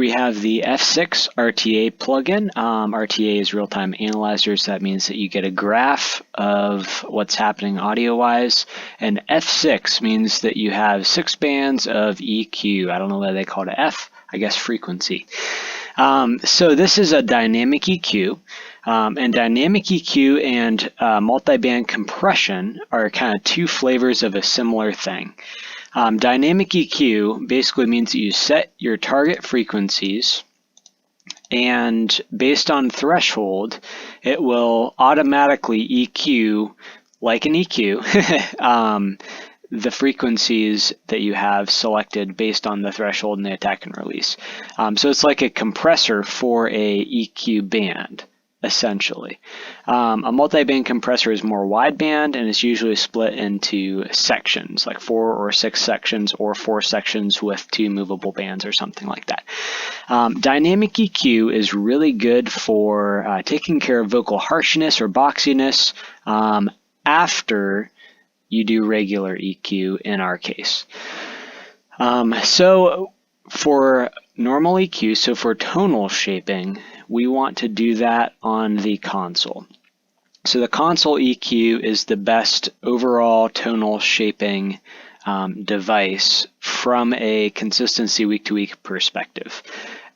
we have the F6 RTA plugin. RTA is real-time analyzer, so that means that you get a graph of what's happening audio-wise. And F6 means that you have 6 bands of EQ. I don't know why they call it F, I guess frequency. So this is a dynamic EQ. And dynamic EQ and multiband compression are kind of two flavors of a similar thing. Dynamic EQ basically means that you set your target frequencies, and based on threshold, it will automatically EQ, like an EQ, the frequencies that you have selected based on the threshold and the attack and release. So it's like a compressor for a EQ band, essentially. A multi-band compressor is more wideband and is usually split into sections, like 4 or 6 sections, or 4 sections with 2 movable bands or something like that. Dynamic EQ is really good for taking care of vocal harshness or boxiness after you do regular EQ in our case. So for normal EQ, so for tonal shaping, we want to do that on the console. So the console EQ is the best overall tonal shaping device from a consistency week-to-week perspective.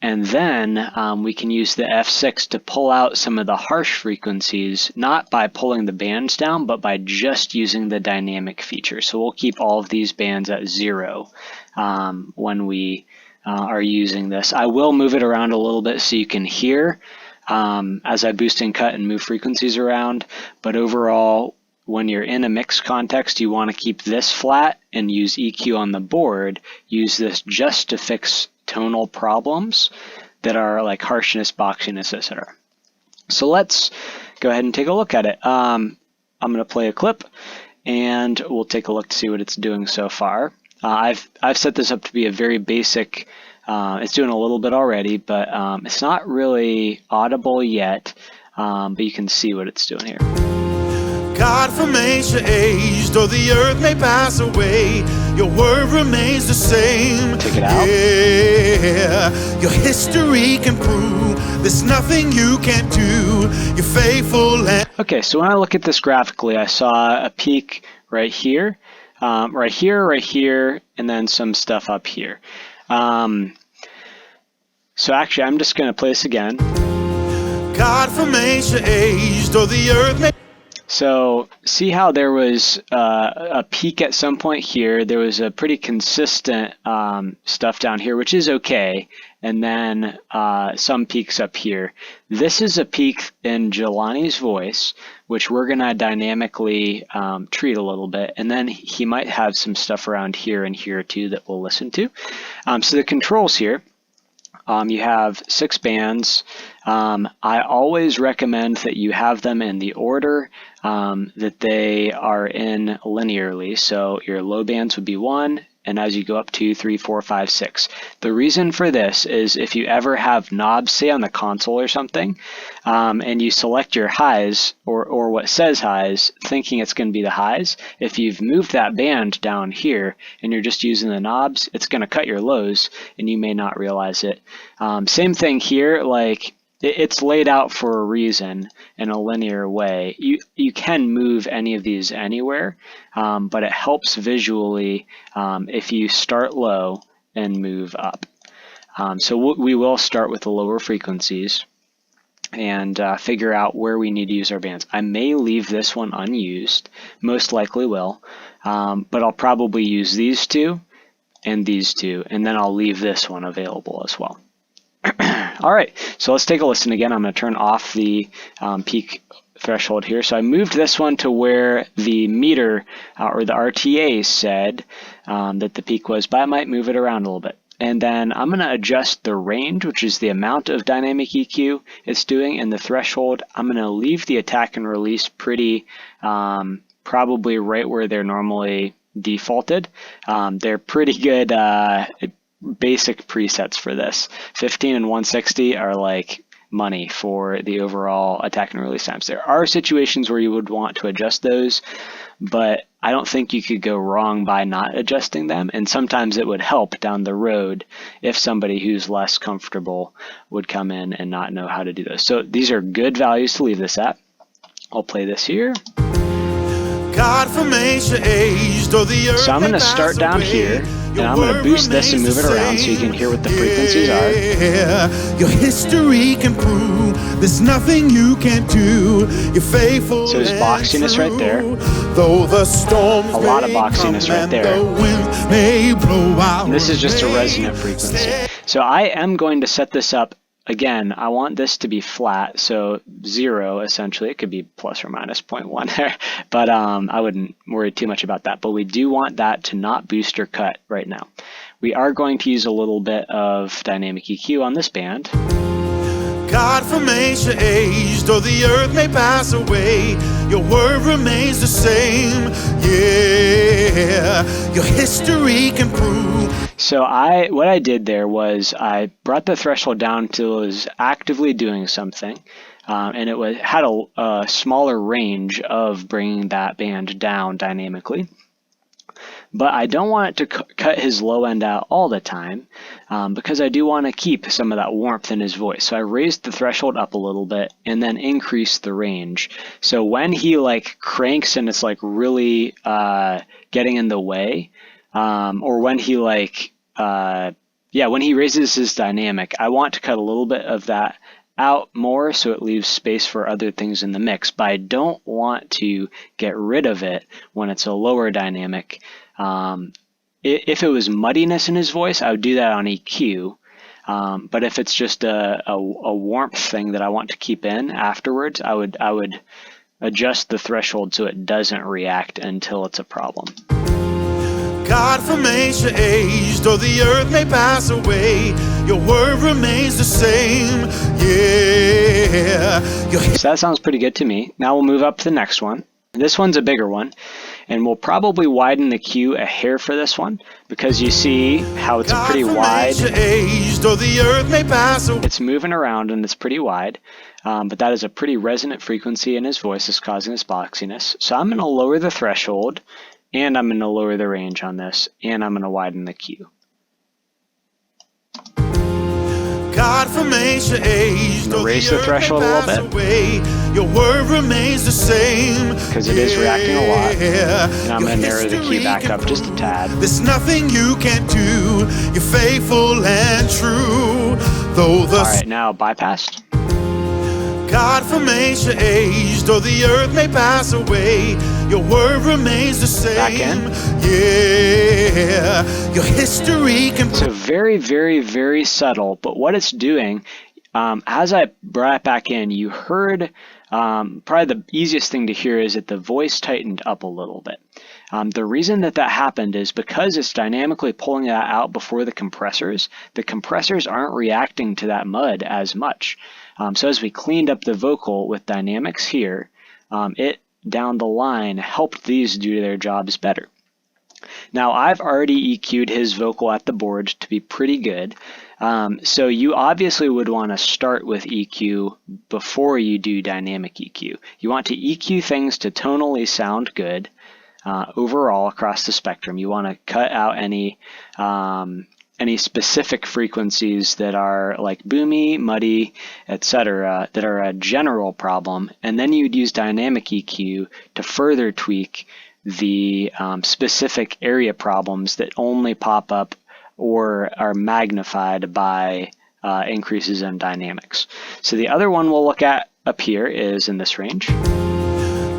And then we can use the F6 to pull out some of the harsh frequencies, not by pulling the bands down, but by just using the dynamic feature. So we'll keep all of these bands at 0 when we are using this. I will move it around a little bit so you can hear as I boost and cut and move frequencies around, but overall, when you're in a mixed context, you want to keep this flat and use EQ on the board. Use this just to fix tonal problems that are like harshness, boxiness, etc. So let's go ahead and take a look at it. I'm going to play a clip and we'll take a look to see what it's doing so far. I've set this up to be a very basic, it's doing a little bit already, but it's not really audible yet, but you can see what it's doing here. God from age to age, though the earth may pass away, your word remains the same. Take it out. Yeah, your history can prove there's nothing you can't do. You're faithful and... Okay, so when I look at this graphically, I saw a peak right here, right here, and then some stuff up here. So actually, I'm just going to play this again. God from age to age, though the earth may... So see how there was a peak at some point here. There was a pretty consistent stuff down here, which is okay. And then some peaks up here. This is a peak in Jelani's voice, which we're going to dynamically treat a little bit. And then he might have some stuff around here and here too that we'll listen to. So the controls here. You have 6 bands. I always recommend that you have them in the order that they are in linearly. So your low bands would be 1, and as you go up 2, 3, 4, 5, 6. The reason for this is if you ever have knobs, say on the console or something, and you select your highs or what says highs, thinking it's going to be the highs, if you've moved that band down here and you're just using the knobs, it's going to cut your lows and you may not realize it. Same thing here, like it's laid out for a reason in a linear way. You can move any of these anywhere, but it helps visually if you start low and move up. So we will start with the lower frequencies and figure out where we need to use our bands. I may leave this one unused, most likely will, but I'll probably use these two and these two, and then I'll leave this one available as well. All right, so let's take a listen again. I'm going to turn off the peak threshold here. So I moved this one to where the meter or the RTA said that the peak was, but I might move it around a little bit. And then I'm going to adjust the range, which is the amount of dynamic EQ it's doing, and the threshold. I'm going to leave the attack and release pretty probably right where they're normally defaulted. They're pretty good basic presets for this. 15 and 160 are like money for the overall attack and release times. There are situations where you would want to adjust those, but I don't think you could go wrong by not adjusting them, and sometimes it would help down the road if somebody who's less comfortable would come in and not know how to do those. So these are good values to leave this at. I'll play this here. God from ancient age, though the earth So I'm going to start down here, and I'm going to boost this and move it around so you can hear what the frequencies are. Your history can prove there's nothing you can't do. You're faithful. So there's boxiness right there. Though the storms a lot of boxiness right there. And this is just a resonant frequency. So I am going to set this up. Again, I want this to be flat, so 0 essentially. It could be plus or minus 0.1 there, but I wouldn't worry too much about that. But we do want that to not boost or cut right now. We are going to use a little bit of dynamic EQ on this band. God from ancient age, though the earth may pass away, your word remains the same. Yeah, your history can prove. So what I did there was I brought the threshold down till it was actively doing something, and it had a smaller range of bringing that band down dynamically. But I don't want it to cut his low end out all the time, because I do want to keep some of that warmth in his voice. So I raised the threshold up a little bit and then increased the range. So when he like cranks and it's like really getting in the way, or when he when he raises his dynamic, I want to cut a little bit of that out more so it leaves space for other things in the mix, but I don't want to get rid of it when it's a lower dynamic. If it was muddiness in his voice, I would do that on EQ, but if it's just a warmth thing that I want to keep in afterwards, I would adjust the threshold so it doesn't react until it's a problem. God from ancient age, though the earth may pass away, your word remains the same. Yeah. So that sounds pretty good to me. Now we'll move up to the next one. This one's a bigger one, and we'll probably widen the Q a hair for this one, because you see how it's a pretty wide. Age, though the earth may pass away. It's moving around and it's pretty wide, but that is a pretty resonant frequency in his voice that's causing this boxiness. So I'm going to lower the threshold, and I'm going to lower the range on this, and I'm going to widen the Q. God from ancient age, I'm going to raise the threshold a little bit, your word remains the same, because it is reacting a lot. And I'm going to narrow the Q back up just a tad. There's nothing you can't do. You're faithful and true. Though the all right, now bypassed. God from ancient age, though the earth may pass away, your word remains the same. Back in. Yeah, your history can. So very, very, very subtle, but what it's doing, as I brought it back in, you heard, probably the easiest thing to hear is that the voice tightened up a little bit. The reason that happened is because it's dynamically pulling that out before the compressors aren't reacting to that mud as much. So as we cleaned up the vocal with dynamics here, it down the line helped these do their jobs better. Now I've already EQ'd his vocal at the board to be pretty good. So you obviously would want to start with EQ before you do dynamic EQ. You want to EQ things to tonally sound good overall across the spectrum. You want to cut out any specific frequencies that are like boomy, muddy, etc., that are a general problem, and then you'd use dynamic EQ to further tweak the specific area problems that only pop up or are magnified by increases in dynamics. So the other one we'll look at up here is in this range.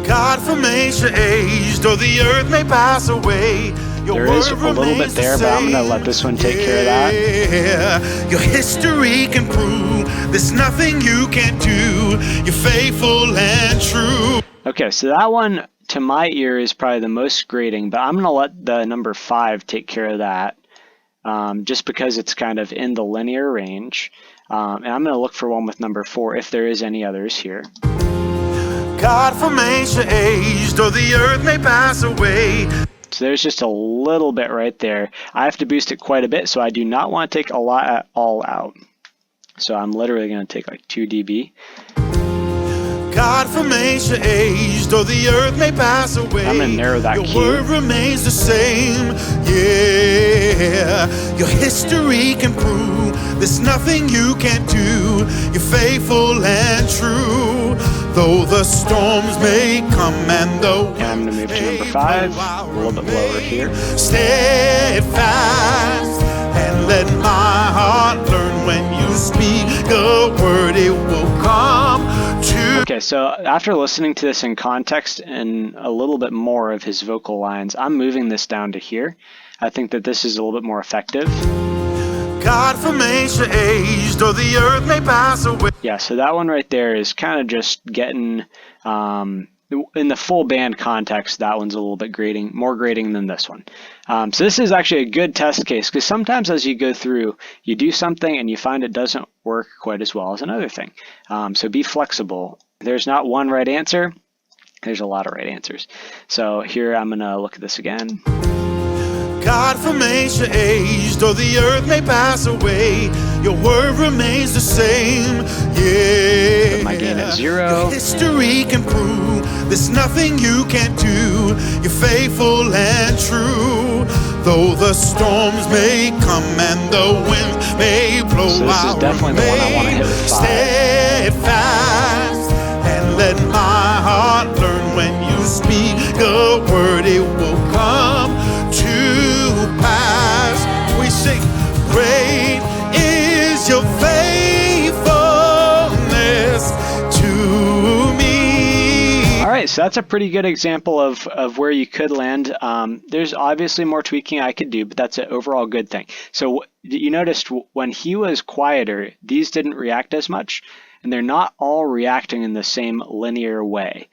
God from ancient age, though the earth may pass away. There is a little bit there, but I'm going to let this one take care of that. Yeah, your history can prove there's nothing you can't do. You're faithful and true. Okay, so that one to my ear is probably the most grating, but I'm going to let the number 5 take care of that, just because it's kind of in the linear range. And I'm going to look for one with number 4 if there is any others here. God from ancient age, though the earth may pass away. So there's just a little bit right there. I have to boost it quite a bit, so I do not want to take a lot at all out. So I'm literally going to take like 2 dB. God from age to age, though the earth may pass away, I'm going to narrow that your Q. word remains the same. Yeah, your history can prove there's nothing you can't do. You're faithful and true, though the storms may come and the And I'm going to move to number 5, a little bit lower here. Steadfast, and let my heart learn when you speak a word, it will come to. Okay, so after listening to this in context and a little bit more of his vocal lines, I'm moving this down to here. I think that this is a little bit more effective. God from age to age, though the earth may pass away. Yeah, so that one right there is kind of just getting, in the full band context, that one's a little bit more grating than this one. So this is actually a good test case, because sometimes as you go through, you do something and you find it doesn't work quite as well as another thing. So be flexible. There's not one right answer. There's a lot of right answers. So here I'm going to look at this again. God from age to age, though the earth may pass away, your word remains the same. Yeah, Put my gain at 0. Your history can prove there's nothing you can't do. You're faithful and true, though the storms may come and the wind may blow. So this is definitely the one I want to hit with 5. Steadfast, and let my heart learn when you speak a word, it will come to pass. We sing, great is your faithfulness to me. All right, so that's a pretty good example of where you could land. There's obviously more tweaking I could do, but that's an overall good thing. So you noticed when he was quieter, these didn't react as much, and they're not all reacting in the same linear way.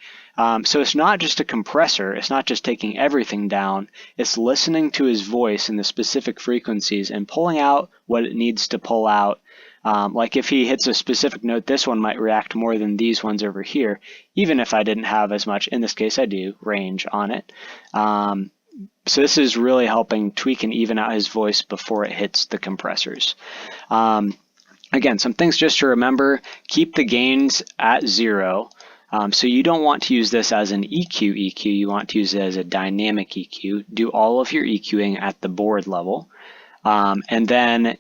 So it's not just a compressor, it's not just taking everything down, it's listening to his voice in the specific frequencies and pulling out what it needs to pull out. Like if he hits a specific note, this one might react more than these ones over here, even if I didn't have as much, in this case I do, range on it. So this is really helping tweak and even out his voice before it hits the compressors. Again, some things just to remember: keep the gains at 0. So you don't want to use this as an EQ, you want to use it as a dynamic EQ. Do all of your EQing at the board level. And then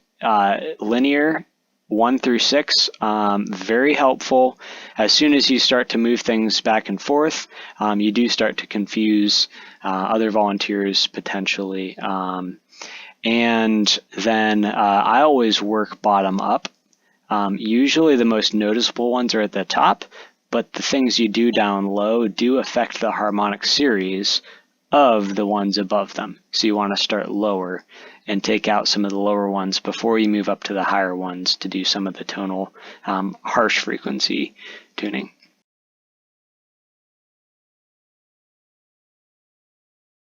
linear 1 through 6, very helpful. As soon as you start to move things back and forth, you do start to confuse other volunteers potentially. And then I always work bottom up. Usually the most noticeable ones are at the top, but the things you do down low do affect the harmonic series of the ones above them. So you want to start lower and take out some of the lower ones before you move up to the higher ones to do some of the tonal harsh frequency tuning.